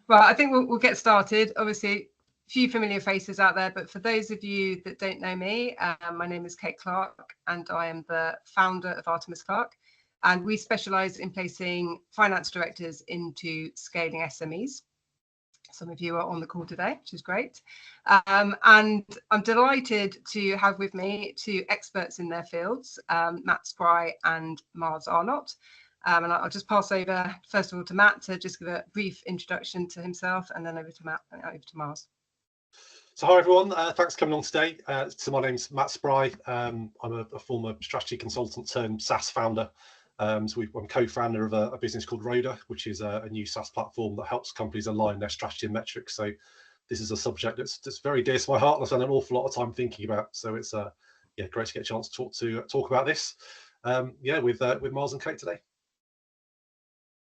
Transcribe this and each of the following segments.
Well, I think we'll get started. Obviously, a few familiar faces out there, but for those of you that don't know me, my name is Kate Clarke, and I am the founder of Artemis Clarke, and we specialise in placing finance directors into scaling SMEs. Some of you are on the call today, which is great. And I'm delighted to have with me two experts in their fields, Matt Spry and Myles Arnott. And I'll just pass over, first of all, to Matt to just give a brief introduction to himself, and then over to Matt and over to Myles. So hi everyone, thanks for coming on today. So my name's Matt Spry. I'm a former strategy consultant turned SaaS founder. I'm co-founder of a business called Roda, which is a new SaaS platform that helps companies align their strategy and metrics. So this is a subject that's very dear to my heart and I spend an awful lot of time thinking about. So it's great to get a chance to talk about this. With Myles and Kate today.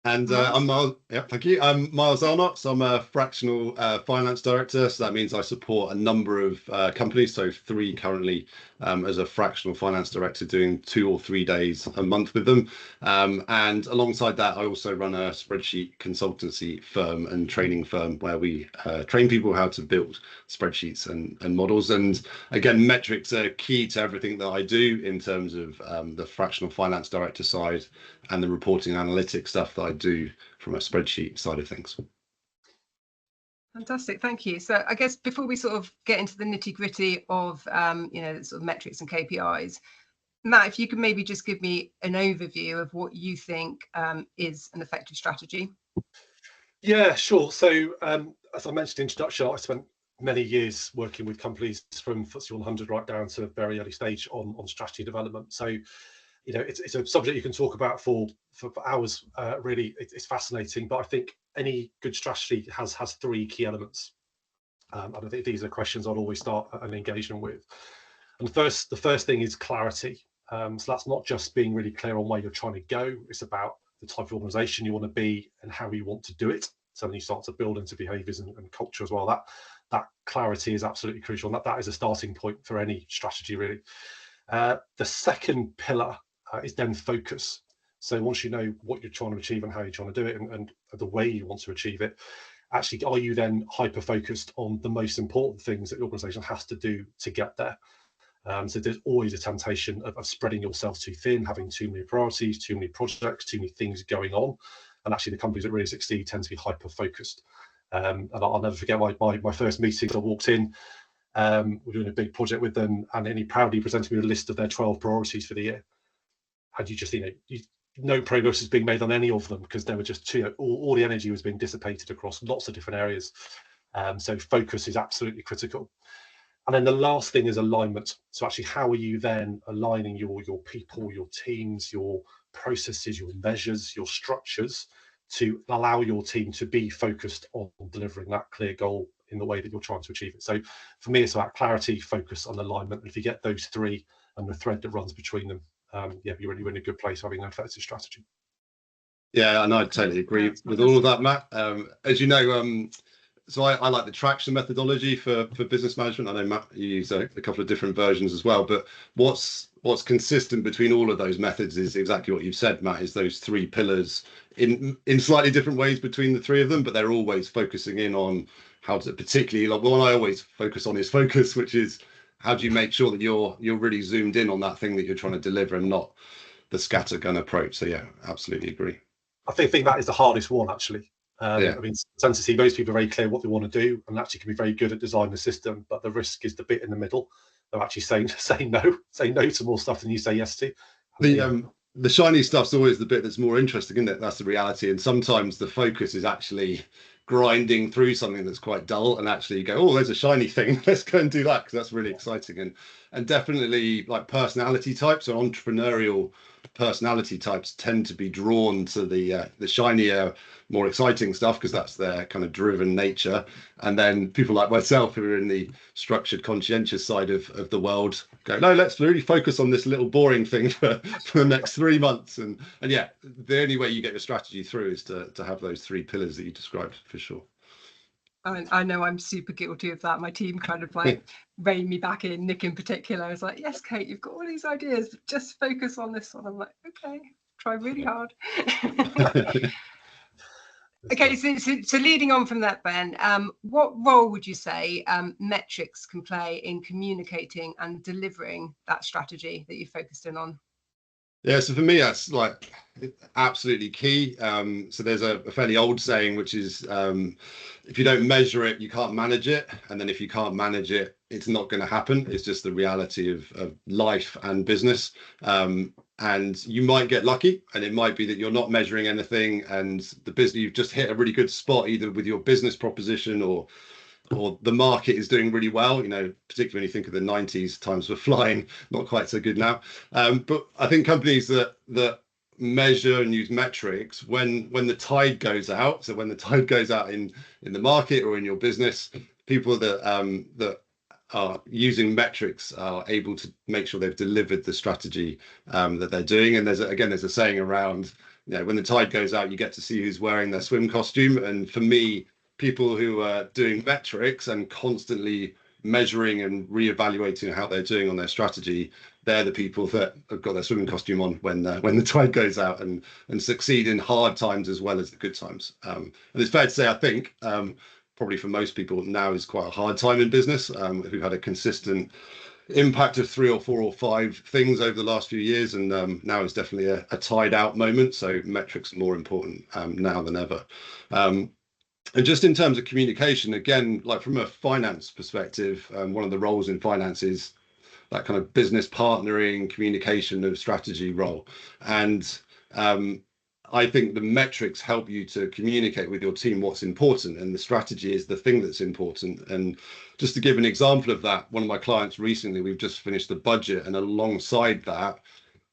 And I'm Myles. Yeah, thank you. I'm Myles Arnott. So I'm a fractional finance director. So that means I support a number of companies. So 3 currently as a fractional finance director, doing 2 or 3 days a month with them. And alongside that, I also run a spreadsheet consultancy firm and training firm where we train people how to build spreadsheets and models. And again, metrics are key to everything that I do in terms of the fractional finance director side and the reporting analytics stuff that I do from a spreadsheet side of things. Fantastic, thank you. So I guess before we sort of get into the nitty gritty of sort of metrics and KPIs, Matt, if you could maybe just give me an overview of what you think is an effective strategy. Yeah, sure. So as I mentioned in introduction, I spent many years working with companies from FTSE 100 right down to a very early stage on strategy development. So it's a subject you can talk about for hours. Really, it's fascinating. But I think any good strategy has 3 key elements. And I think these are questions I'd always start an engagement with. And the first thing is clarity. So that's not just being really clear on where you're trying to go. It's about the type of organisation you want to be and how you want to do it. So when you start to build into behaviours and culture as well, that clarity is absolutely crucial. And that is a starting point for any strategy, really. The second pillar is then focus. So once you know what you're trying to achieve and how you're trying to do it and the way you want to achieve it, actually, are you then hyper focused on the most important things that the organisation has to do to get there? So there's always a temptation of spreading yourself too thin, having too many priorities, too many projects, too many things going on. And actually, the companies that really succeed tend to be hyper focused. And I'll never forget my first meeting. I walked in, we're doing a big project with them, and then he proudly presented me a list of their 12 priorities for the year. And you just, no progress is being made on any of them because they were just all the energy was being dissipated across lots of different areas. So focus is absolutely critical. And then the last thing is alignment. So actually, how are you then aligning your people, your teams, your processes, your measures, your structures to allow your team to be focused on delivering that clear goal in the way that you're trying to achieve it? So for me, it's about clarity, focus, and alignment. And if you get those 3 and the thread that runs between them, you're really in a good place having an effective strategy. Yeah, and I totally agree with all of that, Matt. As you know, so I like the traction methodology for business management. I know, Matt, you use a couple of different versions as well, but what's consistent between all of those methods is exactly what you've said, Matt, is those 3 pillars in slightly different ways between the 3 of them, but they're always focusing in on how to, particularly, like one I always focus on is focus, which is how do you make sure that you're really zoomed in on that thing that you're trying to deliver and not the scattergun approach. So yeah, absolutely agree. I think that is the hardest one, actually. I mean, tend to see most people are very clear what they want to do and actually can be very good at designing the system, but the risk is the bit in the middle of actually saying no to more stuff than you say yes to. The shiny stuff's always the bit that's more interesting, isn't it? That's the reality. And sometimes the focus is actually grinding through something that's quite dull and actually go, oh, there's a shiny thing, let's go and do that, because that's really exciting. And definitely like personality types or entrepreneurial personality types tend to be drawn to the shinier, more exciting stuff because that's their kind of driven nature. And then people like myself who are in the structured, conscientious side of the world go, no, let's really focus on this little boring thing for the next 3 months. And yeah, the only way you get your strategy through is to have those 3 pillars that you described, for sure. I know I'm super guilty of that. My team kind of like rein me back in. Nick in particular, I was like, yes, Kate, you've got all these ideas, just focus on this one. I'm like, okay, try really hard. Okay, so leading on from that, Ben, what role would you say metrics can play in communicating and delivering that strategy that you focused in on? Yeah, so for me, that's like absolutely key. So there's a fairly old saying, which is if you don't measure it, you can't manage it. And then if you can't manage it, it's not going to happen. It's just the reality of life and business. And you might get lucky, and it might be that you're not measuring anything, and the business, you've just hit a really good spot, either with your business proposition or the market is doing really well, particularly when you think of the 90s, times were flying, not quite so good now. But I think companies that measure and use metrics when the tide goes out, so when the tide goes out in the market or in your business, people that are using metrics are able to make sure they've delivered the strategy that they're doing. And there's a saying around, when the tide goes out, you get to see who's wearing their swim costume. And for me, people who are doing metrics and constantly measuring and reevaluating how they're doing on their strategy, they're the people that have got their swimming costume on when the tide goes out and succeed in hard times as well as the good times. And it's fair to say, I think, probably for most people now is quite a hard time in business. We've had a consistent impact of 3 or 4 or 5 things over the last few years, and now is definitely a tide out moment. So metrics are more important now than ever. And just in terms of communication, again, like from a finance perspective, one of the roles in finance is that kind of business partnering, communication of strategy role. And I think the metrics help you to communicate with your team what's important, and the strategy is the thing that's important. And just to give an example of that, one of my clients recently, we've just finished the budget, and alongside that,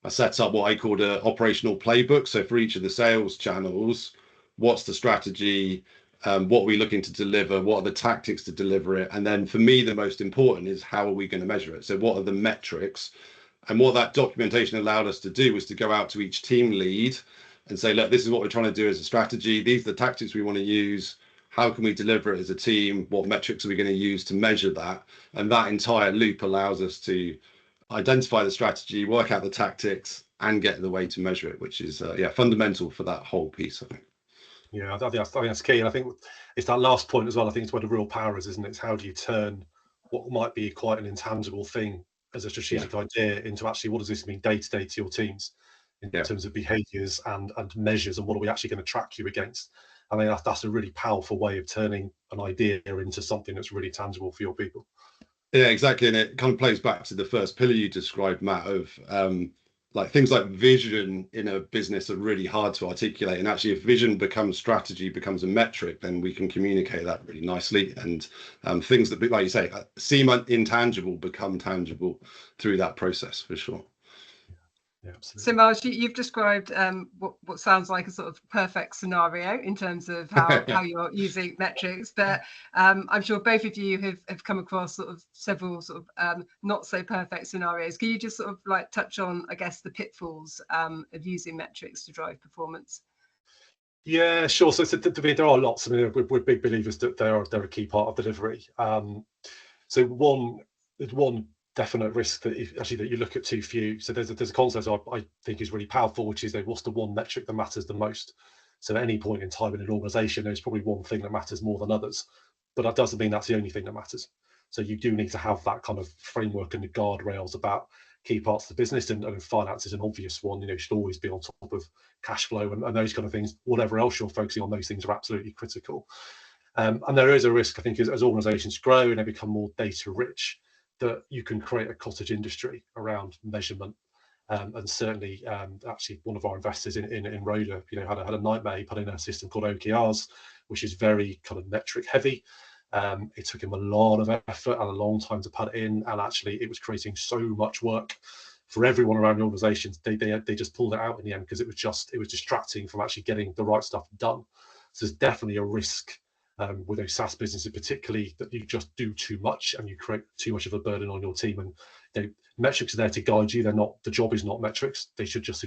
I set up what I called an operational playbook. So for each of the sales channels, what's the strategy? What are we looking to deliver? What are the tactics to deliver it? And then for me, the most important is how are we going to measure it? So what are the metrics? And what that documentation allowed us to do was to go out to each team lead and say, look, this is what we're trying to do as a strategy. These are the tactics we want to use. How can we deliver it as a team? What metrics are we going to use to measure that? And that entire loop allows us to identify the strategy, work out the tactics, and get the way to measure it, which is fundamental for that whole piece, I think. Yeah, I think that's key. And I think it's that last point as well. I think it's where the real power is, isn't it? It's how do you turn what might be quite an intangible thing as a strategic idea into actually what does this mean day to day to your teams in terms of behaviours and measures, and what are we actually going to track you against? I think that's a really powerful way of turning an idea into something that's really tangible for your people. Yeah, exactly. And it kind of plays back to the first pillar you described, Matt, of like things like vision in a business are really hard to articulate. And actually, if vision becomes strategy, becomes a metric, then we can communicate that really nicely. And things that, like you say, seem intangible become tangible through that process, for sure. Yeah, absolutely. So Myles, you've described what sounds like a sort of perfect scenario in terms of how you're using metrics, but I'm sure both of you have come across sort of several sort of not so perfect scenarios. Can you just sort of like touch on, I guess, the pitfalls of using metrics to drive performance? Yeah, sure. So there are lots. I mean, we're big believers that they're a key part of delivery. So one definite risk that you look at too few. So there's a concept I think is really powerful, which is what's the one metric that matters the most. So at any point in time in an organization, there's probably one thing that matters more than others, but that doesn't mean that's the only thing that matters. So you do need to have that kind of framework and the guardrails about key parts of the business, and finance is an obvious one. You should always be on top of cash flow and those kind of things. Whatever else you're focusing on, those things are absolutely critical. And there is a risk, I think, as organizations grow and they become more data rich, that you can create a cottage industry around measurement. And certainly, actually, one of our investors in Roda, had a nightmare. He put in a system called OKRs, which is very kind of metric heavy. It took him a lot of effort and a long time to put it in, and actually, it was creating so much work for everyone around the organizations. They just pulled it out in the end because it was distracting from actually getting the right stuff done. So there's definitely a risk with those SaaS businesses, particularly, that you just do too much and you create too much of a burden on your team. And metrics are there to guide you. They're not. The job is not metrics. They should just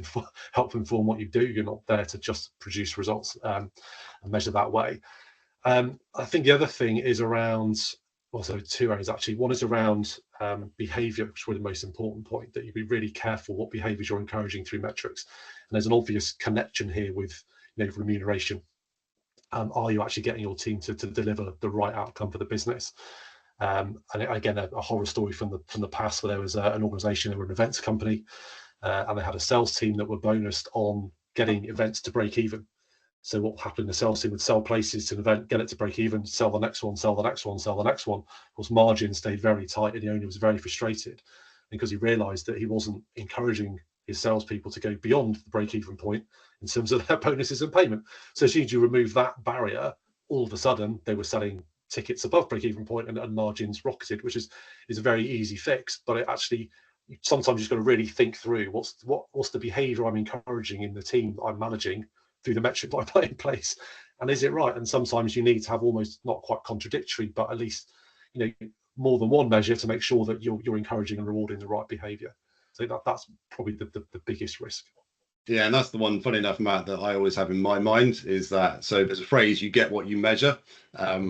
help inform what you do. You're not there to just produce results and measure that way. I think the other thing is around, also 2 areas actually. One is around behavior, which is really the most important point, that you be really careful what behaviors you're encouraging through metrics. And there's an obvious connection here with remuneration. Are you actually getting your team to deliver the right outcome for the business? And again, a horror story from the past, where there was an organisation, they were an events company, and they had a sales team that were bonused on getting events to break even. So what happened, the sales team would sell places to an event, get it to break even, sell the next one, sell the next one, sell the next one. Of course, margin stayed very tight, and the owner was very frustrated because he realised that he wasn't encouraging his salespeople to go beyond the break-even point in terms of their bonuses and payment. So as soon as you remove that barrier, all of a sudden they were selling tickets above break-even point, and margins rocketed, which is a very easy fix. But it actually, sometimes you've got to really think through what's the behaviour I'm encouraging in the team that I'm managing through the metric that I put in place, and is it right? And sometimes you need to have almost not quite contradictory, but at least more than one measure to make sure that you're encouraging and rewarding the right behaviour. So that's probably the biggest risk. Yeah, and that's the one, funny enough, Matt, that I always have in my mind is that, so there's a phrase, you get what you measure,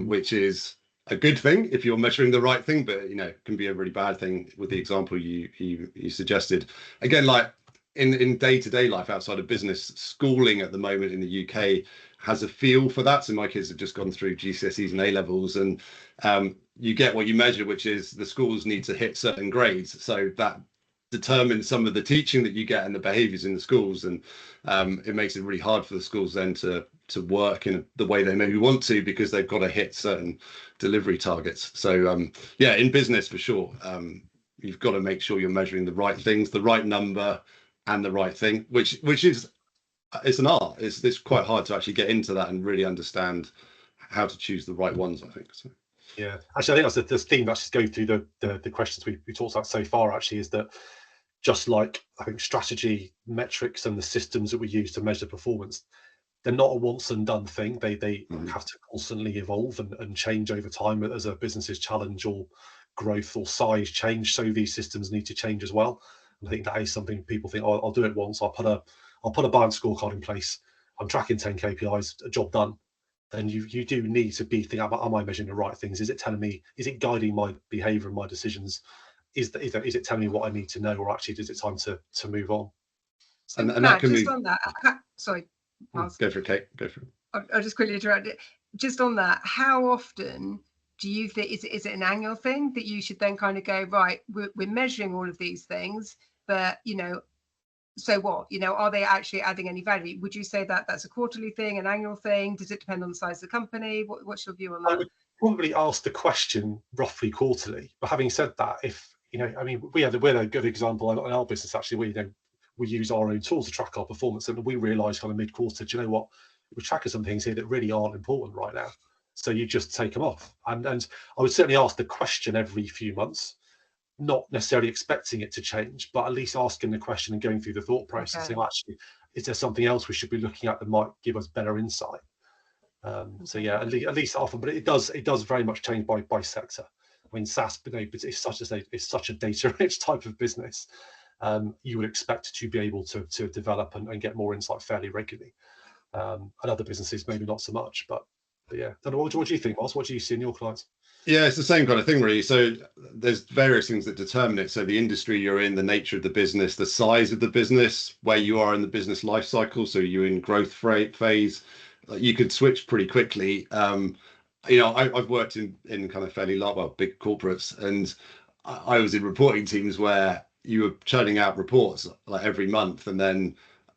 which is a good thing if you're measuring the right thing, but it can be a really bad thing with the example you suggested. Again, like in day-to-day life outside of business, schooling at the moment in the UK has a feel for that. So my kids have just gone through GCSEs and A-levels, and you get what you measure, which is the schools need to hit certain grades. So that determines some of the teaching that you get and the behaviours in the schools, and it makes it really hard for the schools then to work in the way they maybe want to, because they've got to hit certain delivery targets. So yeah, in business for sure, you've got to make sure you're measuring the right things, the right number and the right thing, which is, it's an art. It's quite hard to actually get into that and really understand how to choose the right ones, I think. So yeah, actually, I think that's the theme that's going through the questions we talked about so far, actually, is that just like I think strategy, metrics and the systems that we use to measure performance, they're not a once and done thing. They have to constantly evolve and change over time as a business's challenge or growth or size change. So these systems need to change as well. And I think that is something people think, oh, I'll do it once, I'll put a balance scorecard in place, I'm tracking 10 KPIs, a job done. Then you do need to be thinking about, am I measuring the right things? Is it telling me, is it guiding my behavior and my decisions? Is it telling me what I need to know, or actually is it time to move on? So and Matt, that can just move. on that, sorry, Myles. Go for it, Kate. Go for it. I'll just quickly interrupt it. Just on that, how often do you think, is it an annual thing that you should then kind of go, right, we're measuring all of these things, but so what? Are they actually adding any value? Would you say that that's a quarterly thing, an annual thing? Does it depend on the size of the company? What's your view on that? I would probably ask the question roughly quarterly. But having said that, if we had a good example in our business actually. We use our own tools to track our performance, and we realised kind of mid-quarter, do you know what? We're tracking some things here that really aren't important right now. So you just take them off. And I would certainly ask the question every few months, not necessarily expecting it to change, but at least asking the question and going through the thought process. Okay. Saying, actually, is there something else we should be looking at that might give us better insight? So yeah, at least often, but it does very much change by sector. I mean, SaaS, it's such a data-rich type of business. You would expect to be able to develop and get more insight fairly regularly. And other businesses maybe not so much, but yeah. Don't know, what do you think, Myles? What do you see in your clients? Yeah, it's the same kind of thing, really. So there's various things that determine it. So the industry you're in, the nature of the business, the size of the business, where you are in the business life cycle. So you're in growth phase, you could switch pretty quickly. I've worked in kind of fairly big corporates, and I was in reporting teams where you were churning out reports like every month, and then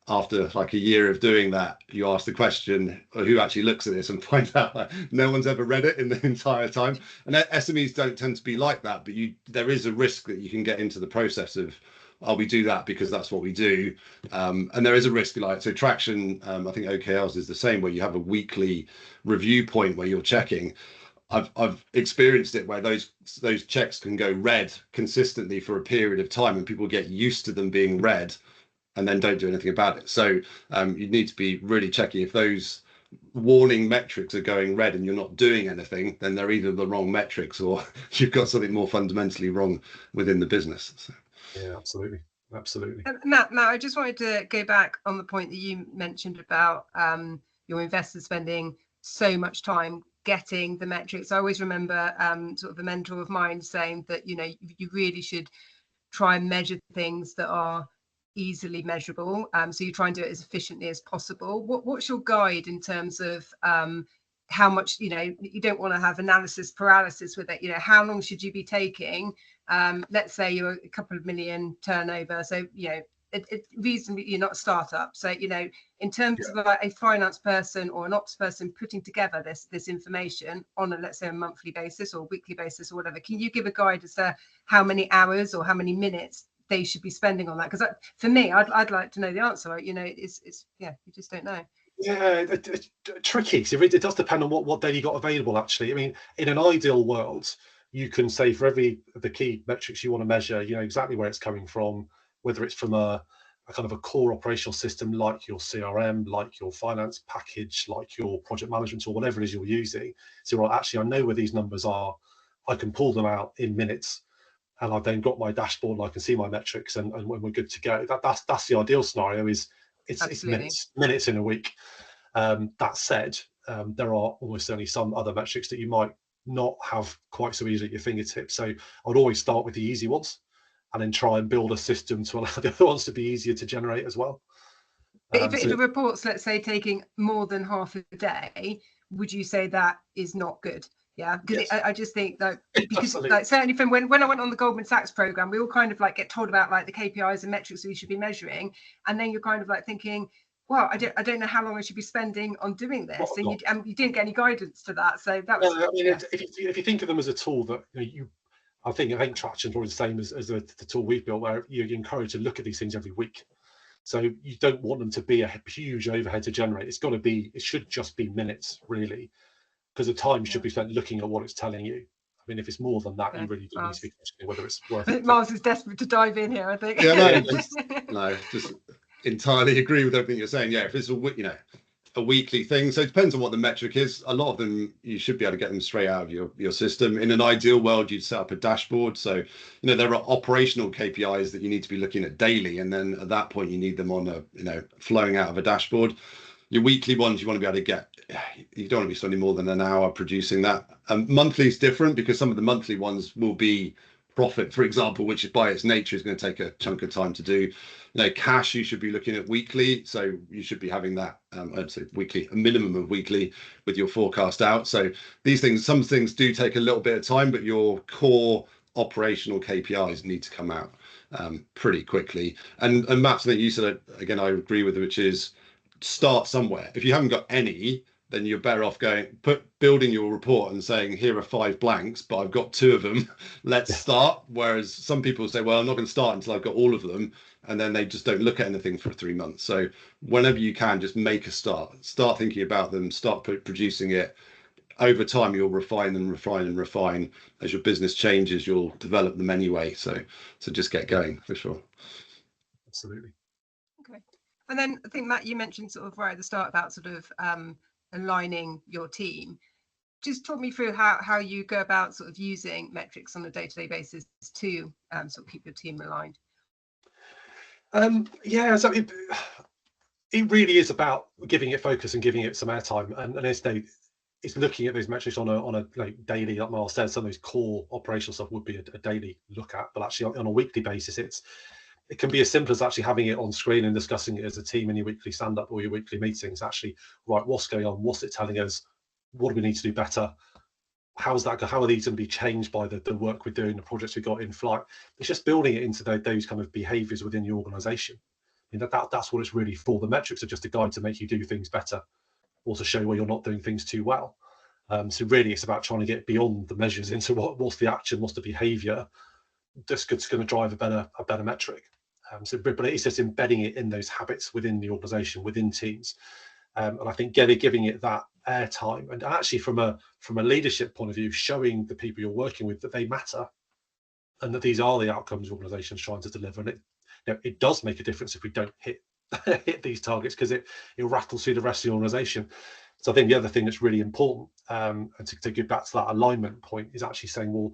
after like a year of doing that, you ask the question, who actually looks at this, and find out that no one's ever read it in the entire time. And SMEs don't tend to be like that, but there is a risk that you can get into the process of, we do that because that's what we do. And there is a risk, so traction, I think OKRs is the same, where you have a weekly review point where you're checking. I've experienced it where those checks can go red consistently for a period of time, and people get used to them being red and then don't do anything about it. So you need to be really checking if those warning metrics are going red and you're not doing anything, then they're either the wrong metrics or you've got something more fundamentally wrong within the business. So. Yeah, absolutely. Matt, I just wanted to go back on the point that you mentioned about your investors spending so much time getting the metrics. I always remember sort of a mentor of mine saying that you really should try and measure things that are easily measurable. So you try and do it as efficiently as possible. What's your guide in terms of how much, you don't want to have analysis paralysis with it. How long should you be taking? Let's say you're a couple of million turnover, so it reasonably, you're not a startup, so in terms of like a finance person or an ops person putting together this information on a, let's say, a monthly basis or weekly basis or whatever, can you give a guide as to how many hours or how many minutes they should be spending on that? Because for me, I'd like to know the answer. It's you just don't know. Yeah, it's tricky. So it does depend on what data you got available, actually. I mean, in an ideal world, you can say for every of the key metrics you want to measure, exactly where it's coming from, whether it's from a kind of a core operational system like your CRM, like your finance package, like your project management, or whatever it is you're using. So, right, actually, I know where these numbers are. I can pull them out in minutes, and I've then got my dashboard and I can see my metrics, and when we're good to go. That's the ideal scenario. It's minutes in a week. That said, there are almost certainly some other metrics that you might not have quite so easily at your fingertips. So I'd always start with the easy ones and then try and build a system to allow the other ones to be easier to generate as well. But if a report's, let's say, taking more than half a day, would you say that is not good? Yeah, because yes. I just think that, because like, certainly from when I went on the Goldman Sachs program, we all kind of like get told about like the KPIs and metrics we should be measuring, and then you're kind of like thinking, well, I don't know how long I should be spending on doing this, and you didn't get any guidance for that. So that was. I mean, if you think of them as a tool that I think Traction is probably the same as the tool we've built, where you're encouraged to look at these things every week. So you don't want them to be a huge overhead to generate. It should just be minutes, really, because the time should be spent looking at what it's telling you. I mean, if it's more than that, you really do need to be questioning whether it's worth it. Myles is desperate to dive in here, I think. Yeah, just entirely agree with everything you're saying. Yeah, if it's a weekly thing, so it depends on what the metric is. A lot of them you should be able to get them straight out of your system. In an ideal world, you'd set up a dashboard, so there are operational KPIs that you need to be looking at daily, and then at that point you need them on a flowing out of a dashboard. Your weekly ones, you want to be able to get, you don't want to be spending more than an hour producing that. Monthly is different, because some of the monthly ones will be profit, for example, which is by its nature is going to take a chunk of time to do. Cash you should be looking at weekly, so you should be having that I'd say weekly, a minimum of weekly, with your forecast out. So some things do take a little bit of time, but your core operational KPIs need to come out pretty quickly. And Matt, I think you said it again, I agree with it, which is start somewhere. If you haven't got any, then you're better off building your report and saying, here are 5 blanks, but I've got 2 of them. Let's start. Whereas some people say, well, I'm not going to start until I've got all of them. And then they just don't look at anything for 3 months. So whenever you can, just make a start thinking about them, start producing it. Over time, you'll refine and refine and refine. As your business changes, you'll develop them anyway. So just get going, for sure. Absolutely. Okay. And then I think, Matt, you mentioned sort of right at the start about sort of aligning your team. Just talk me through how you go about sort of using metrics on a day-to-day basis to sort of keep your team aligned. So it really is about giving it focus and giving it some airtime, and it's looking at those metrics on a like daily, like Myles said. Some of those core operational stuff would be a daily look at, but actually on a weekly basis, it can be as simple as actually having it on screen and discussing it as a team in your weekly stand-up or your weekly meetings. Actually, right, what's going on? What's it telling us? What do we need to do better? How are these going to be changed by the work we're doing, the projects we've got in flight? It's just building it into those kind of behaviours within the organisation. That's what it's really for. The metrics are just a guide to make you do things better, or to show where you're not doing things too well. So really, it's about trying to get beyond the measures into what's the action, what's the behaviour that's going to drive a better metric. But it's just embedding it in those habits within the organisation, within teams. And I think giving it that airtime, and actually from a leadership point of view, showing the people you're working with that they matter, and that these are the outcomes the organisation is trying to deliver. And it does make a difference if we don't hit these targets, because it rattles through the rest of the organisation. So I think the other thing that's really important, and to get back to that alignment point, is actually saying, well,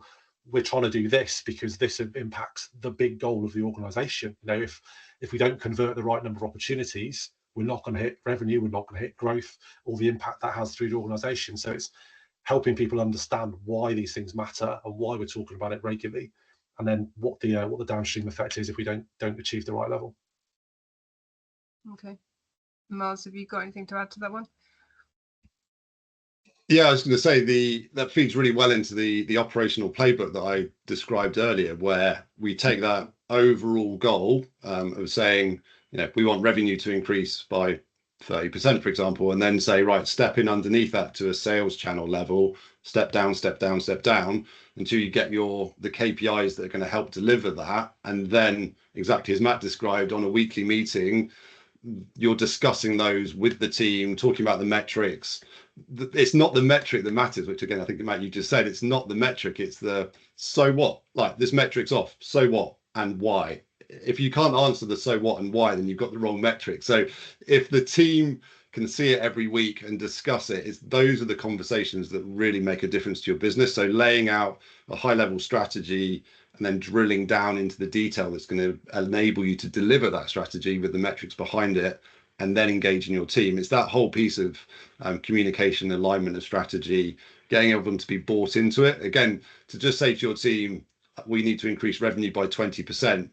we're trying to do this because this impacts the big goal of the organisation. If we don't convert the right number of opportunities, we're not going to hit revenue, we're not going to hit growth, or the impact that has through the organisation. So it's helping people understand why these things matter and why we're talking about it regularly, and then what the downstream effect is if we don't achieve the right level. Okay, Myles, have you got anything to add to that one? Yeah, I was going to say that feeds really well into the operational playbook that I described earlier, where we take that overall goal of saying, we want revenue to increase by 30%, for example, and then say, right, step in underneath that to a sales channel level, step down, step down, step down, until you get the KPIs that are going to help deliver that. And then, exactly as Matt described, on a weekly meeting, you're discussing those with the team, talking about the metrics. It's not the metric that matters, which again, I think, Matt, you just said, it's not the metric, it's the so what, like this metric's off, so what and why. If you can't answer the so what and why, then you've got the wrong metric. So if the team can see it every week and discuss it, those are the conversations that really make a difference to your business. So laying out a high level strategy and then drilling down into the detail that's going to enable you to deliver that strategy with the metrics behind it, and then engaging your team. It's that whole piece of communication, alignment of strategy, getting everyone to be bought into it. Again, to just say to your team, we need to increase revenue by 20%,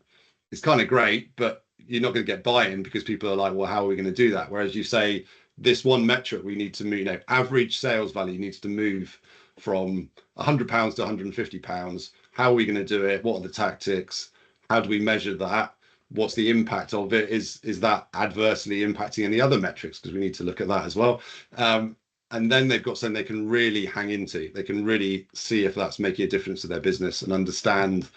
it's kind of great, but you're not going to get buy-in because people are like, well, how are we going to do that? Whereas you say, this one metric, we need to move, average sales value needs to move from £100 to £150. How are we going to do it? What are the tactics? How do we measure that? What's the impact of it? Is that adversely impacting any other metrics? Because we need to look at that as well. And then they've got something they can really hang into. They can really see if that's making a difference to their business and understand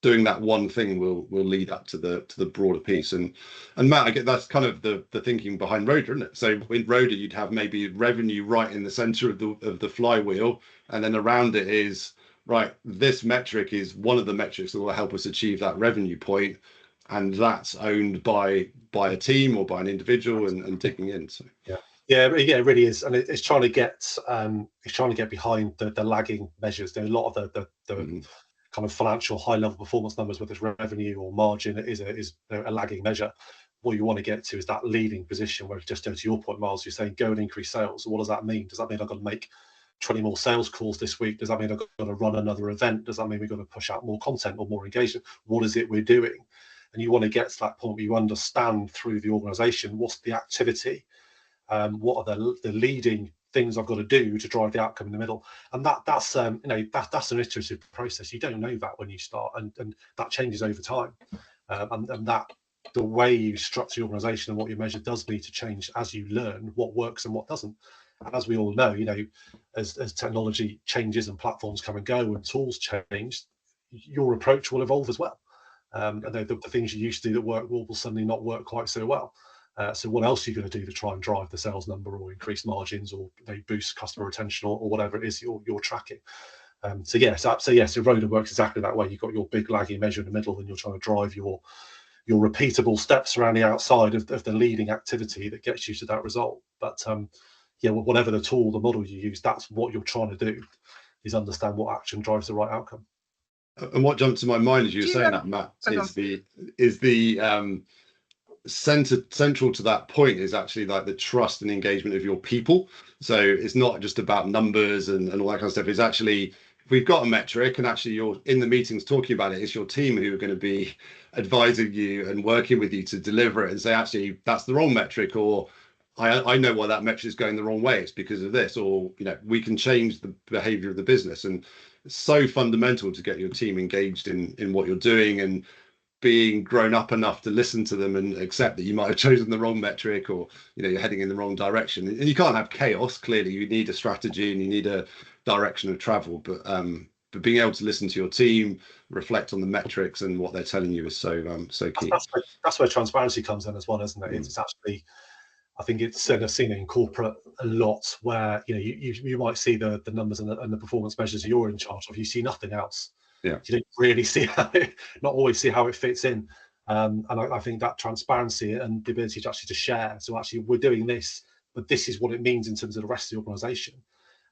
doing that one thing will lead up to the broader piece. And Matt, I get that's kind of the thinking behind Roda, isn't it? So in Roda, you'd have maybe revenue right in the center of the flywheel, and then around it is, right, this metric is one of the metrics that will help us achieve that revenue point, and that's owned by a team or by an individual and digging in. So yeah, it really is, and it's trying to get behind the lagging measures. There are a lot of the kind of financial high level performance numbers, whether it's revenue or margin, is a lagging measure. What you want to get to is that leading position, where, just to your point, Myles, you're saying go and increase sales. So what does that mean? Does that mean I've got to make 20 more sales calls this week? Does that mean I've got to run another event? Does that mean we've got to push out more content or more engagement? What is it we're doing? And you want to get to that point where you understand through the organization what's the activity, what are the leading things I've got to do to drive the outcome in the middle. And that's an iterative process. You don't know that when you start, and that changes over time. And that the way you structure the organization and what you measure does need to change as you learn what works and what doesn't. And as we all know, as technology changes and platforms come and go and tools change, your approach will evolve as well. And the things you used to do that work will suddenly not work quite so well. So what else are you going to do to try and drive the sales number or increase margins or boost customer retention or whatever it is you're tracking? So Roda works exactly that way. You've got your big laggy measure in the middle, and you're trying to drive your repeatable steps around the outside of the leading activity that gets you to that result. But whatever the tool, the model you use, that's what you're trying to do, is understand what action drives the right outcome. And what jumped to my mind as you were saying that, Matt, is the central to that point is actually like the trust and engagement of your people. So it's not just about numbers and all that kind of stuff. It's actually, if we've got a metric and actually you're in the meetings talking about it, it's your team who are going to be advising you and working with you to deliver it and say, actually, that's the wrong metric, or I know why that metric is going the wrong way. It's because of this, or we can change the behavior of the business. And it's so fundamental to get your team engaged in what you're doing and being grown up enough to listen to them and accept that you might have chosen the wrong metric, or you're heading in the wrong direction. And you can't have chaos. Clearly, you need a strategy and you need a direction of travel. But being able to listen to your team, reflect on the metrics and what they're telling you is so key. That's where transparency comes in as well, isn't it? It's actually, I think it's seen it in corporate a lot, where you might see the numbers and the performance measures you're in charge of. You see nothing else. Yeah, you don't really see not always see how it fits in. And I think that transparency and the ability to actually to share. So actually, we're doing this, but this is what it means in terms of the rest of the organisation,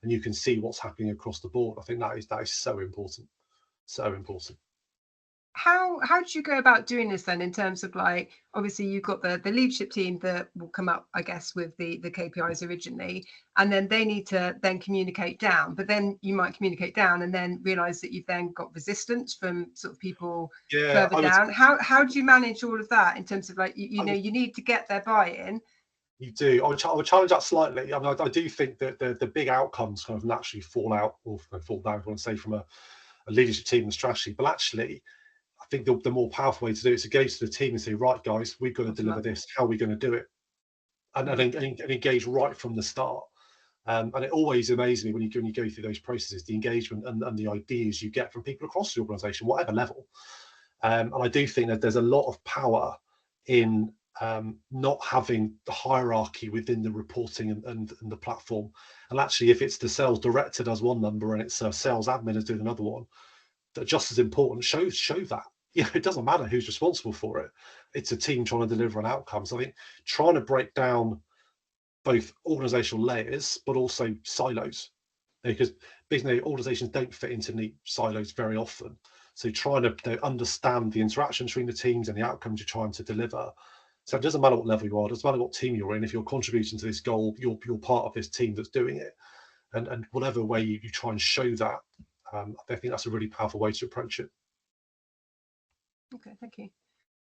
and you can see what's happening across the board. I think that is so important, so important. How did you go about doing this then, in terms of, like, obviously you've got the leadership team that will come up, I guess, with the KPIs originally, and then they need to then communicate down, but then you might communicate down and then realize that you've then got resistance from sort of people further down. How do you manage all of that in terms of, like, you need to get their buy-in, You do. I would challenge that slightly. I mean, I do think that the big outcomes kind of naturally fall out, or fall down, I want to say, from a leadership team and strategy. But actually, I think the more powerful way to do it is to go to the team and say, right, guys, we've got to deliver this. How are we going to do it? And engage right from the start. And it always amazes me when you go through those processes, the engagement and the ideas you get from people across the organisation, whatever level. And I do think that there's a lot of power in not having the hierarchy within the reporting and the platform. And actually, if it's the sales director does one number and it's a sales admin is doing another one, that just as important, show that. It doesn't matter who's responsible for it. It's a team trying to deliver an outcome. So I think trying to break down both organizational layers, but also silos, because organizations don't fit into neat silos very often. So trying to understand the interaction between the teams and the outcomes you're trying to deliver. So it doesn't matter what level you are, it doesn't matter what team you're in. If you're contributing to this goal, you're part of this team that's doing it. And whatever way you try and show that, I think that's a really powerful way to approach it. Okay, thank you.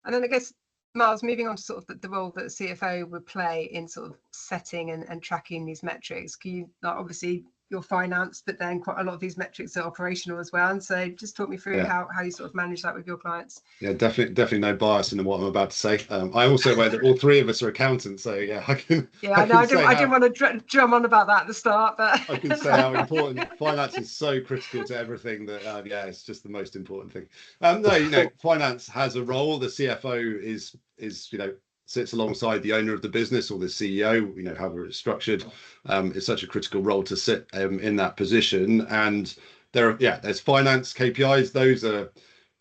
And then I guess, Myles, moving on to sort of the role that CFO would play in sort of setting and tracking these metrics. Can you, obviously you're finance, but then quite a lot of these metrics are operational as well. And so just talk me through how you sort of manage that with your clients. Yeah, definitely no bias in what I'm about to say. I also aware that all three of us are accountants, so yeah, I can. Yeah, I didn't want to drum on about that at the start, but I can say how important finance is, so critical to everything that yeah, it's just the most important thing. No, finance has a role. The CFO is sits alongside the owner of the business or the CEO, however it's structured. It's such a critical role to sit in that position. And there's finance KPIs. Those are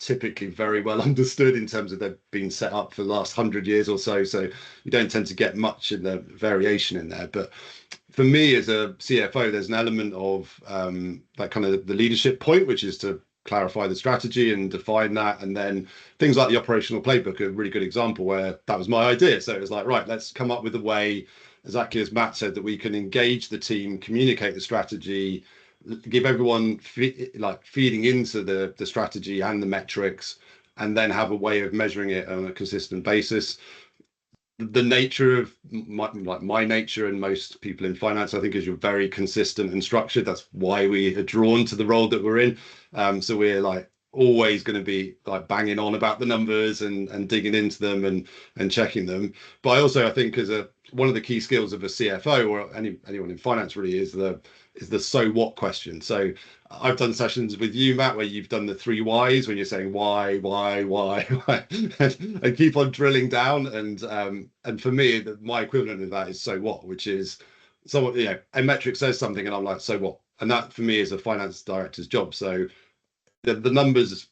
typically very well understood in terms of they've been set up for the last 100 years or so. So you don't tend to get much in the variation in there. But for me as a CFO, there's an element of that kind of the leadership point, which is to clarify the strategy and define that. And then things like the operational playbook are a really good example where that was my idea. So it was like, right, let's come up with a way, exactly as Matt said, that we can engage the team, communicate the strategy, give everyone feeding into the strategy and the metrics, and then have a way of measuring it on a consistent basis. The nature of my nature and most people in finance, I think, is you're very consistent and structured. That's why we are drawn to the role that we're in. So we're always going to be banging on about the numbers and digging into them and checking them. But I also, I think, as one of the key skills of a CFO or anyone in finance really is the so what question. So I've done sessions with you, Matt, where you've done the 3 whys when you're saying why, and keep on drilling down. And for me, my equivalent of that is so what, which is a metric says something and I'm like, so what? And that for me is a finance director's job. So the numbers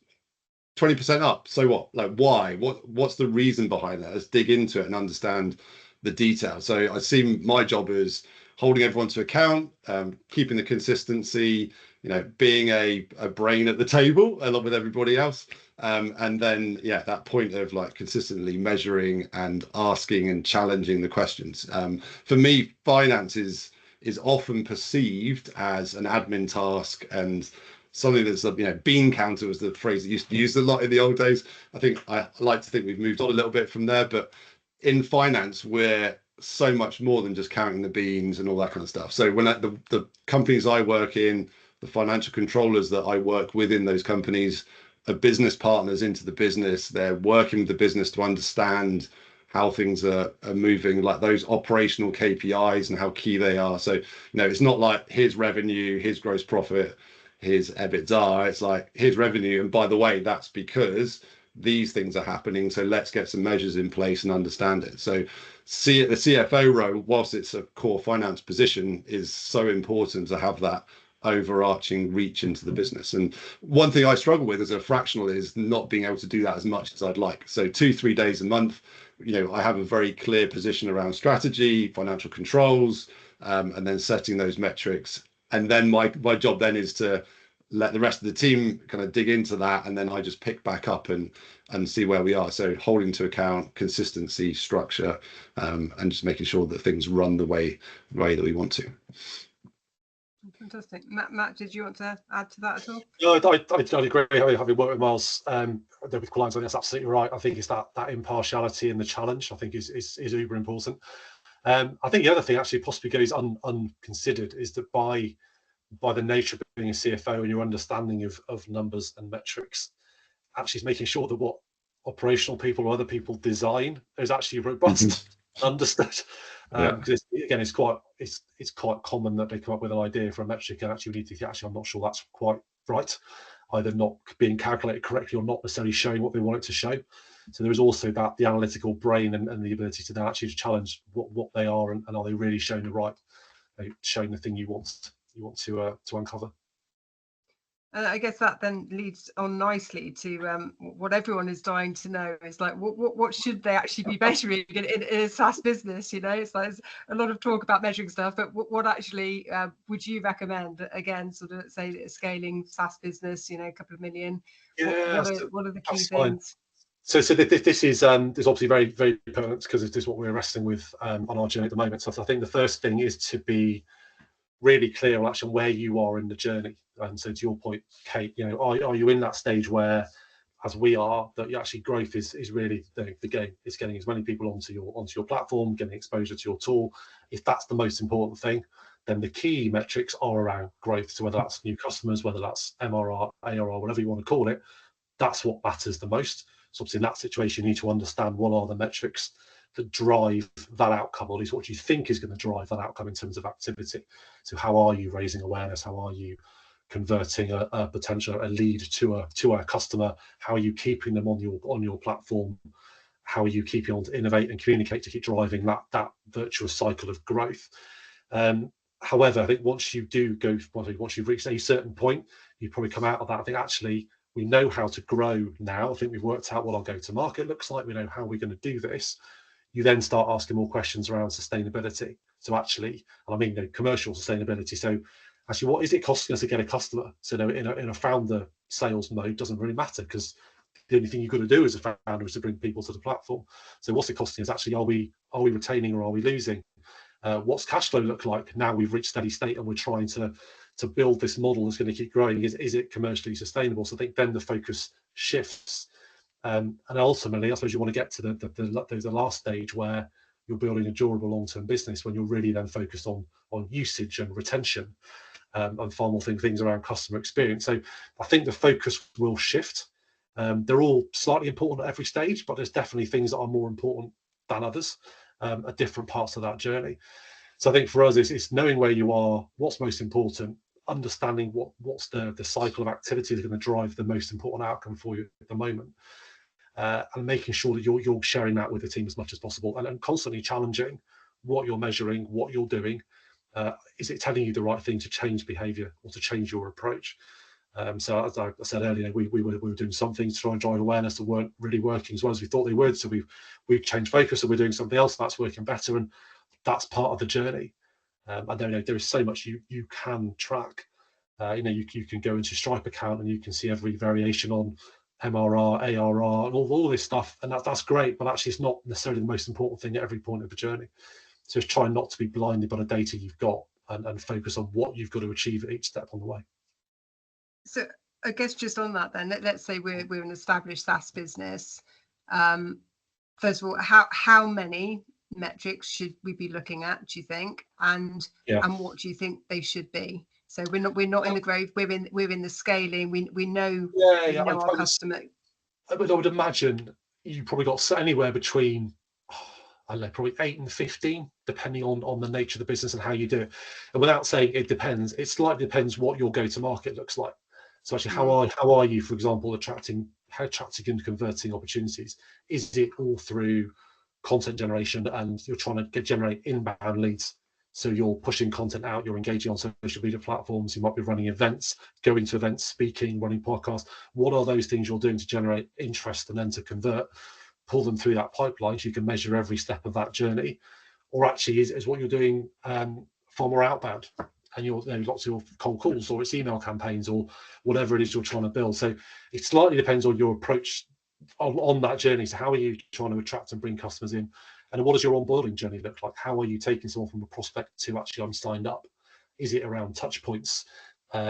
20% up, so what? Why? What's the reason behind that? Let's dig into it and understand the detail. So I see my job as holding everyone to account, keeping the consistency, being a brain at the table along with everybody else. And then, that point of consistently measuring and asking and challenging the questions. For me, finance is often perceived as an admin task and something that's bean counter was the phrase that used to be used a lot in the old days. I like to think we've moved on a little bit from there, but in finance, we're so much more than just counting the beans and all that kind of stuff. So when the companies I work in, the financial controllers that I work with in those companies are business partners into the business. They're working with the business to understand how things are moving, like those operational KPIs and how key they are. So, it's not like here's revenue, here's gross profit, here's EBITDA. It's like, here's revenue. And by the way, that's because these things are happening. So let's get some measures in place and understand it. So the CFO role, whilst it's a core finance position, is so important to have that overarching reach into the business. And one thing I struggle with as a fractional is not being able to do that as much as I'd like. So 2-3 days a month, I have a very clear position around strategy, financial controls, and then setting those metrics. And then my job then is to let the rest of the team kind of dig into that, and then I just pick back up and see where we are. So holding to account, consistency, structure, and just making sure that things run the way that we want to. Fantastic. Matt, did you want to add to that at all? No, I agree. Having worked with Myles with clients, that's absolutely right. I think it's that impartiality and the challenge, I think is uber important. I think the other thing actually possibly goes unconsidered is that by the nature of being a CFO and your understanding of numbers and metrics, actually is making sure that what operational people or other people design is actually robust, understood. Because again, it's quite common that they come up with an idea for a metric and actually we need to actually, I'm not sure that's quite right, either not being calculated correctly or not necessarily showing what they want it to show. So there is also that the analytical brain and the ability to then actually challenge what they are and are they really showing the right, showing the thing you want to uncover. I guess that then leads on nicely to what everyone is dying to know is like what should they actually be measuring in a SaaS business? You know, it's like there's a lot of talk about measuring stuff, but what actually would you recommend? Again, sort of say scaling SaaS business, you know, a couple of million. Yeah, what are the key things? Fine. So this is obviously very, very pertinent because it is what we're wrestling with on our journey at the moment. So I think the first thing is to be really clear on actually where you are in the journey. And so to your point, Kate, you know, are you in that stage where, as we are, that actually growth is really the game? It's getting as many people onto your platform, getting exposure to your tool. If that's the most important thing, then the key metrics are around growth. So whether that's new customers, whether that's MRR, ARR, whatever you want to call it, that's what matters the most. So obviously in that situation, you need to understand what are the metrics that drive that outcome, or at least what you think is going to drive that outcome in terms of activity. So how are you raising awareness? How are you converting a potential lead to a customer? How are you keeping them on your platform? How are you keeping on to innovate and communicate to keep driving that virtuous cycle of growth? However, I think once you've reached a certain point, you probably come out of that. I think actually we know how to grow now. I think we've worked out what our go-to-market looks like. We know how we're going to do this. You then start asking more questions around sustainability. So actually, and I mean commercial sustainability. So actually, what is it costing us to get a customer? So in a founder sales mode doesn't really matter because the only thing you've got to do as a founder is to bring people to the platform. So what's it costing us? Actually, are we retaining or are we losing? What's cash flow look like now we've reached steady state and we're trying to build this model that's going to keep growing? Is it commercially sustainable? So I think then the focus shifts. And ultimately, I suppose you want to get to the last stage where you're building a durable long-term business, when you're really then focused on usage and retention, and far more things around customer experience. So I think the focus will shift. They're all slightly important at every stage, but there's definitely things that are more important than others at different parts of that journey. So I think for us, it's knowing where you are, what's most important, understanding what's the cycle of activity that's going to drive the most important outcome for you at the moment. And making sure that you're sharing that with the team as much as possible, and constantly challenging what you're measuring, what you're doing. Is it telling you the right thing to change behavior or to change your approach? So as I said earlier, we were doing something to try and drive awareness that weren't really working as well as we thought they would. So we've changed focus and we're doing something else that's working better, and that's part of the journey. I don't know, there is so much you can track. You can go into Stripe account and you can see every variation on MRR, ARR, and all this stuff, and that's great, but actually it's not necessarily the most important thing at every point of the journey. So just try not to be blinded by the data you've got and focus on what you've got to achieve at each step on the way. So I guess just on that then, let's say we're an established SaaS business. First of all, how many metrics should we be looking at, do you think? And what do you think they should be? So we're not in the growth, we're in the scaling. We know our customer. I would imagine you probably got anywhere between, I don't know, probably 8 and 15, depending on the nature of the business and how you do it. And without saying it depends, it slightly depends what your go-to-market looks like. So actually, how are you, for example, attracting and converting opportunities? Is it all through content generation and you're trying to generate inbound leads? So you're pushing content out, you're engaging on social media platforms, you might be running events, going to events, speaking, running podcasts. What are those things you're doing to generate interest and then to convert, pull them through that pipeline so you can measure every step of that journey? Or actually is what you're doing far more outbound, and you're lots of cold calls, or it's email campaigns, or whatever it is you're trying to build. So it slightly depends on your approach on that journey. So how are you trying to attract and bring customers in? And what does your onboarding journey look like? How are you taking someone from a prospect to actually I'm signed up? Is it around touch points?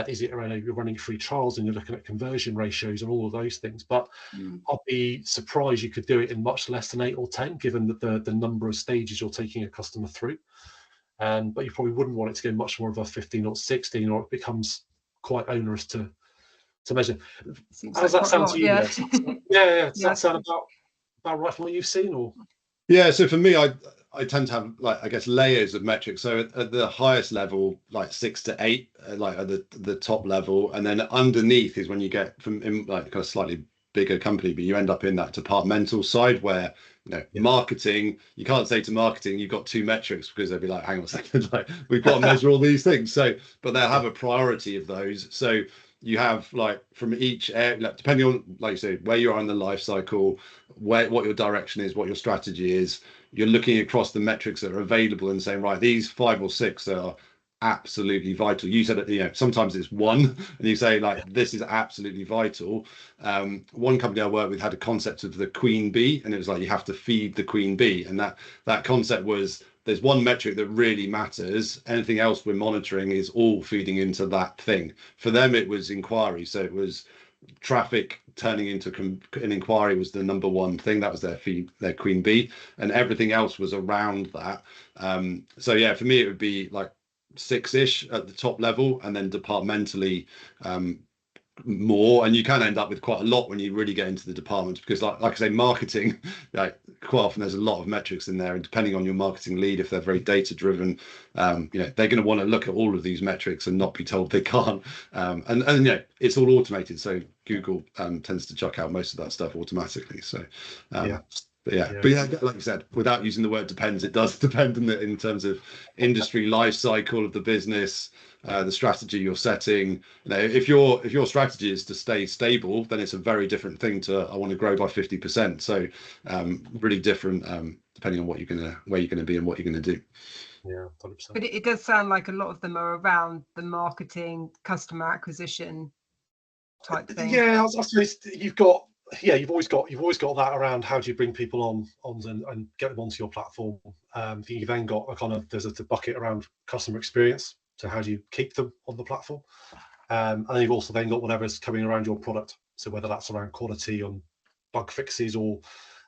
Is it around you're running free trials and you're looking at conversion ratios and all of those things? But I'd be surprised you could do it in much less than 8 or 10, given that the number of stages you're taking a customer through. But you probably wouldn't want it to go much more of a 15 or 16, or it becomes quite onerous to measure. How does that sound to you? Yeah. Does that sound about right from what you've seen, or? Yeah, so for me, I tend to have, like, I guess, layers of metrics. So at the highest level, like 6 to 8, like at the top level, and then underneath is when you get from like kind of slightly bigger company, but you end up in that departmental side where, you know, marketing, you can't say to marketing you've got 2 metrics, because they'll be like, hang on a second, like, we've got to measure all these things. So, but they'll have a priority of those. So you have, like, from each area, like, depending on, like you say, where you are in the life cycle, what your direction is, what your strategy is, you're looking across the metrics that are available and saying, right, these 5 or 6 are absolutely vital. You said, you know, sometimes it's 1 and you say, like, this is absolutely vital. One company I worked with had a concept of the queen bee, and it was like, you have to feed the queen bee. And that concept was, there's one metric that really matters. Anything else we're monitoring is all feeding into that thing. For them, it was inquiry. So it was traffic turning into an inquiry was the number 1 thing. That was their queen bee, and everything else was around that. So yeah, for me, it would be like 6-ish at the top level, and then departmentally more, and you can end up with quite a lot when you really get into the departments, because like I say, marketing, like, quite often there's a lot of metrics in there, and depending on your marketing lead, if they're very data driven, you know, they're going to want to look at all of these metrics and not be told they can't. And you know, it's all automated, so Google tends to chuck out most of that stuff automatically. So but yeah, like you said, without using the word depends, it does depend in terms of industry life cycle of the business, the strategy you're setting. You know, if your strategy is to stay stable, then it's a very different thing to, I want to grow by 50%. So really different depending on where you're gonna be and what you're gonna do. Yeah, 100%. But it does sound like a lot of them are around the marketing, customer acquisition type thing. Yeah, I suppose you've always got that around, how do you bring people on and get them onto your platform. You've then got there's a bucket around customer experience, so how do you keep them on the platform, and then you've also then got whatever's coming around your product, so whether that's around quality, on bug fixes, or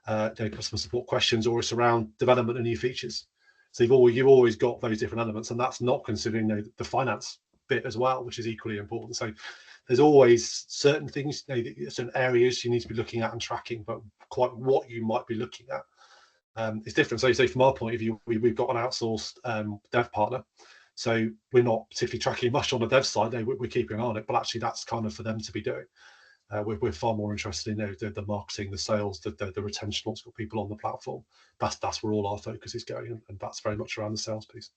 customer support questions, or it's around development of new features. So you've always got those different elements, and that's not considering the finance bit as well, which is equally important. So there's always certain things, certain areas you need to be looking at and tracking, but quite what you might be looking at is different. So you say, from our point of view, we've got an outsourced dev partner, so we're not particularly tracking much on the dev side. We're keeping an eye on it, but actually that's kind of for them to be doing. We're far more interested in the marketing, the sales, the retention, once we've got people on the platform. That's where all our focus is going, and that's very much around the sales piece.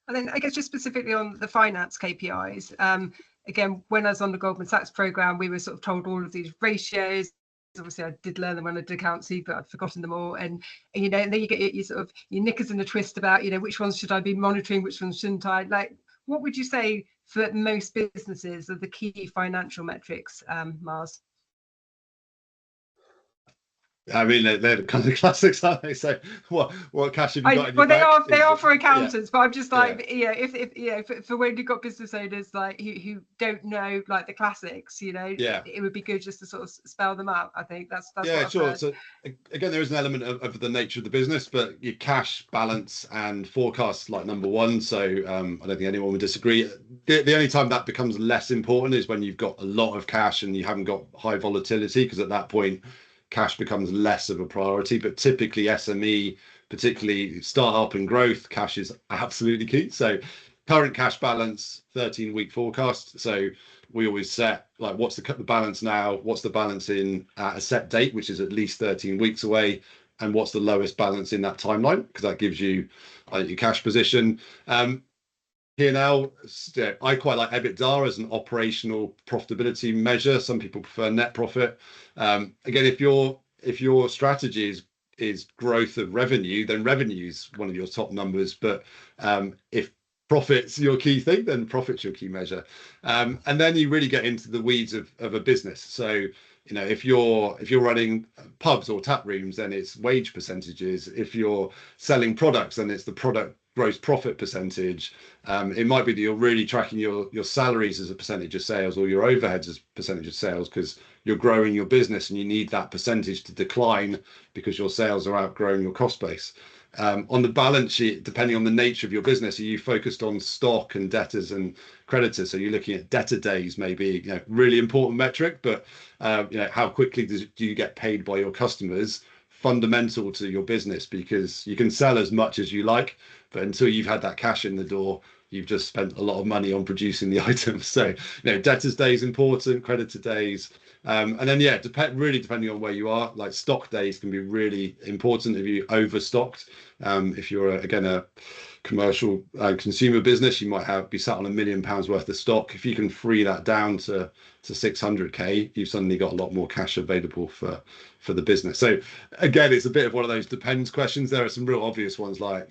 And then I guess just specifically on the finance KPIs, again, when I was on the Goldman Sachs program, we were sort of told all of these ratios. Obviously, I did learn them when I did accountancy, but I'd forgotten them all. And you know, and then you get your sort of your knickers in a twist about, you know, which ones should I be monitoring, which ones shouldn't I? Like, what would you say for most businesses are the key financial metrics, Myles? I mean, they're the kind of classics, aren't they? So, what cash have you got in your bank? They are for Yeah. accountants, but I'm just like, if for when you've got business owners like who don't know like the classics, you know, it would be good just to sort of spell them out. I think that's what sure. Heard. So again, there is an element of the nature of the business, but your cash balance and forecast like number 1. So I don't think anyone would disagree. The only time that becomes less important is when you've got a lot of cash and you haven't got high volatility, because at that point, cash becomes less of a priority. But typically SME, particularly startup and growth, cash is absolutely key. So current cash balance, 13-week forecast. So we always set, like, what's the balance now, what's the balance in a set date, which is at least 13 weeks away, and what's the lowest balance in that timeline, because that gives you your cash position. Here now, I quite like EBITDA as an operational profitability measure. Some people prefer net profit. Again, if your strategy is growth of revenue, then revenue is one of your top numbers. But if profit's your key thing, then profit's your key measure. And then you really get into the weeds of a business. So, you know, if you're running pubs or tap rooms, then it's wage percentages. If you're selling products, then it's the product gross profit percentage. It might be that you're really tracking your salaries as a percentage of sales, or your overheads as a percentage of sales, because you're growing your business and you need that percentage to decline because your sales are outgrowing your cost base. On the balance sheet, depending on the nature of your business, are you focused on stock and debtors and creditors? So you're looking at debtor days, maybe, really important metric, but how quickly do you get paid by your customers? Fundamental to your business, because you can sell as much as you like, but until you've had that cash in the door, you've just spent a lot of money on producing the items. So debtors days important, creditor days, and then really depending on where you are, like stock days can be really important if you overstocked. If you're again a commercial consumer business, you might be sat on £1 million worth of stock. If you can free that down to 600k, you've suddenly got a lot more cash available for the business. So again, it's a bit of one of those depends questions. There are some real obvious ones like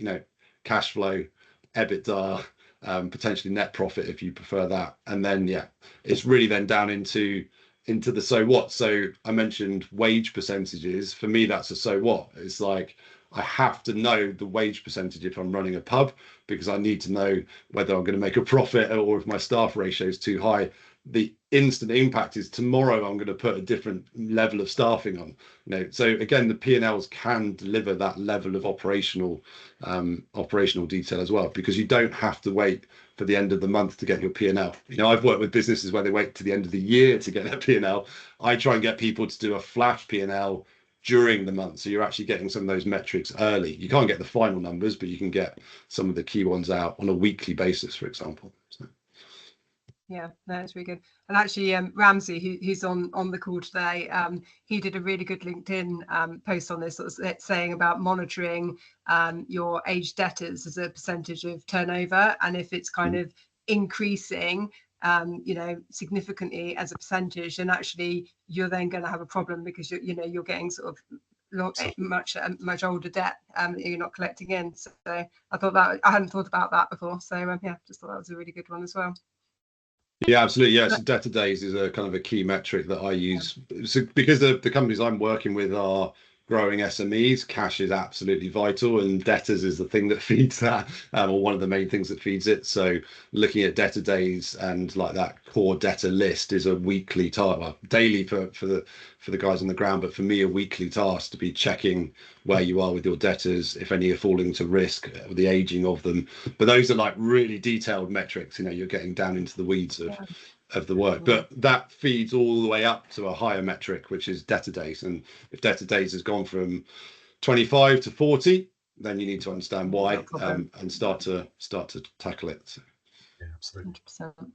cash flow, EBITDA, potentially net profit if you prefer that, and then it's really then down into the so what. So I mentioned wage percentages. For me, that's a so what. It's like I have to know the wage percentage if I'm running a pub, because I need to know whether I'm going to make a profit or if my staff ratio is too high. The instant impact is tomorrow I'm going to put a different level of staffing on. So again, the P&Ls can deliver that level of operational detail as well, because you don't have to wait for the end of the month to get your P&L. I've worked with businesses where they wait to the end of the year to get their P&L. I try and get people to do a flash P&L during the month, so you're actually getting some of those metrics early. You can't get the final numbers, but you can get some of the key ones out on a weekly basis, for example. So. Yeah, no, it's really good. And actually, Ramsey, who's on the call today, he did a really good LinkedIn post on this, sort of saying about monitoring your aged debtors as a percentage of turnover, and if it's kind of increasing, significantly as a percentage, then actually you're then going to have a problem, because you're getting sort of much older debt that you're not collecting in. So I hadn't thought about that before. So just thought that was a really good one as well. Yeah, absolutely. Yeah, so debtor days is a kind of a key metric that I use. So because the companies I'm working with are growing SMEs, cash is absolutely vital, and debtors is the thing that feeds that, or one of the main things that feeds it. So looking at debtor days and like that core debtor list is a weekly task, well, daily for the guys on the ground, but for me a weekly task to be checking where you are with your debtors, if any are falling to risk, the aging of them. But those are like really detailed metrics. You're getting down into the weeds of the work, but that feeds all the way up to a higher metric, which is debtor days. And if debtor days has gone from 25 to 40, then you need to understand why, and start to tackle it. So. Yeah, absolutely. 100%.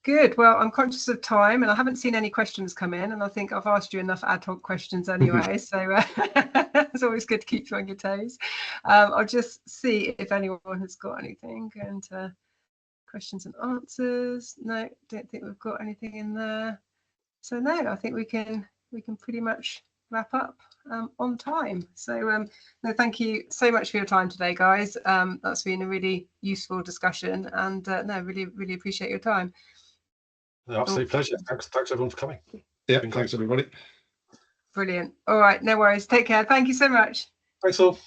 Good. Well, I'm conscious of time, and I haven't seen any questions come in, and I think I've asked you enough ad hoc questions anyway. So it's always good to keep you on your toes. I'll just see if anyone has got anything. And questions and answers. No, don't think we've got anything in there. So no, I think we can pretty much wrap up on time. So no, thank you so much for your time today, guys. That's been a really useful discussion, and no, really appreciate your time. Absolute pleasure. Thanks everyone for coming. Yeah, thanks everybody. Brilliant. All right, no worries. Take care. Thank you so much. Thanks all.